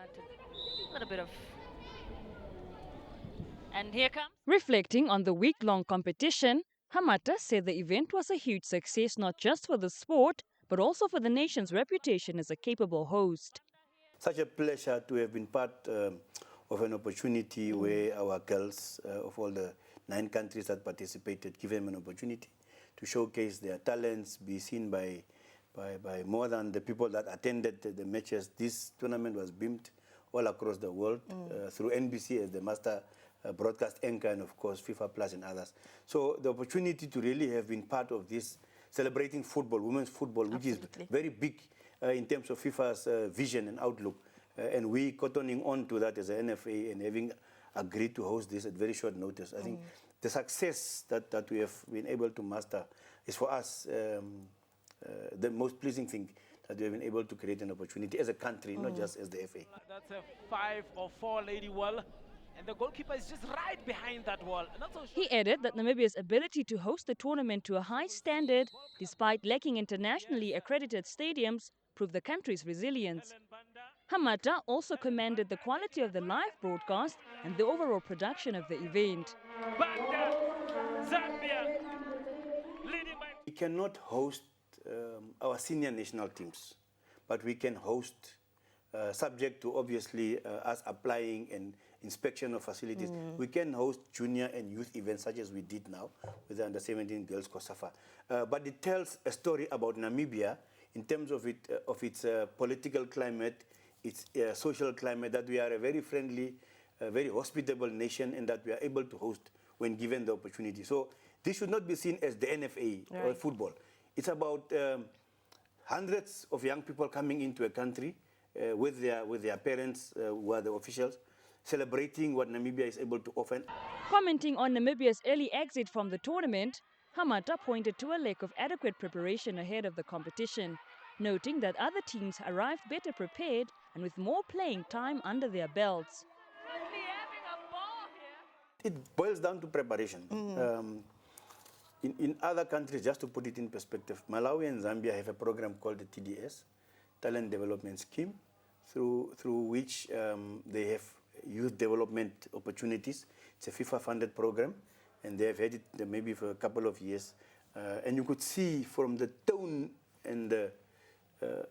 A little bit of... And here comes... Reflecting on the week-long competition, Hamata said the event was a huge success not just for the sport, but also for the nation's reputation as a capable host. Such a pleasure to have been part of an opportunity where our girls of all the 9 countries that participated, give them an opportunity to showcase their talents, be seen by more than the people that attended the matches. This tournament was beamed all across the world through NBC as the master broadcast anchor, and of course FIFA Plus and others. So the opportunity to really have been part of this celebrating football, women's football, which is very big in terms of FIFA's vision and outlook. And we cottoning on to that as a NFA and having agreed to host this at very short notice. I think the success that we have been able to master is for us the most pleasing thing, that we have been able to create an opportunity as a country, not just as the FA. That's a 5 or 4 lady wall. And the goalkeeper is just right behind that wall. Not so sure. He added that Namibia's ability to host the tournament to a high standard, despite lacking internationally accredited stadiums, proved the country's resilience. Hamata also commended the quality of the live broadcast and the overall production of the event. We cannot host our senior national teams, but we can host, subject to obviously us applying and inspection of facilities. We can host junior and youth events such as we did now with the Under-17 Girls COSAFA. But it tells a story about Namibia in terms of its political climate, its social climate, that we are a very friendly, very hospitable nation, and that we are able to host when given the opportunity. So this should not be seen as the NFA or football. It's about hundreds of young people coming into a country with their parents, who are the officials, celebrating what Namibia is able to offer. Commenting on Namibia's early exit from the tournament, Hamata pointed to a lack of adequate preparation ahead of the competition, noting that other teams arrived better prepared and with more playing time under their belts. It boils down to preparation. In other countries, just to put it in perspective, Malawi and Zambia have a program called the TDS, Talent Development Scheme, through which they have youth development opportunities. It's a FIFA-funded program, and they have had it maybe for a couple of years. And you could see from the tone and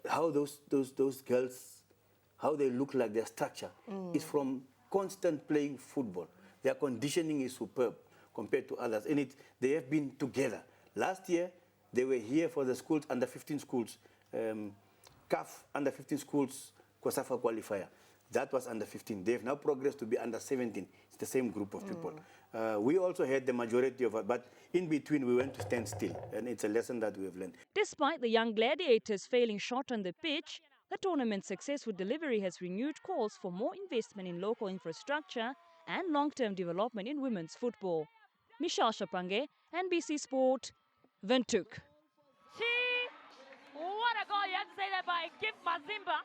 how those girls, how they look like, their structure, is from constant playing football. Their conditioning is superb compared to others, and they have been together. Last year, they were here for the schools, under-15 schools, CAF under-15 schools, COSAFA qualifier. That was under-15. They have now progressed to be under-17. It's the same group of people. We also had the majority of it, but in between we went to stand still, and it's a lesson that we have learned. Despite the young gladiators failing short on the pitch, the tournament's successful delivery has renewed calls for more investment in local infrastructure and long-term development in women's football. Michelle Shapange, NBC Sport, Windhoek. What a goal! You have to say that by Gift Mazimba.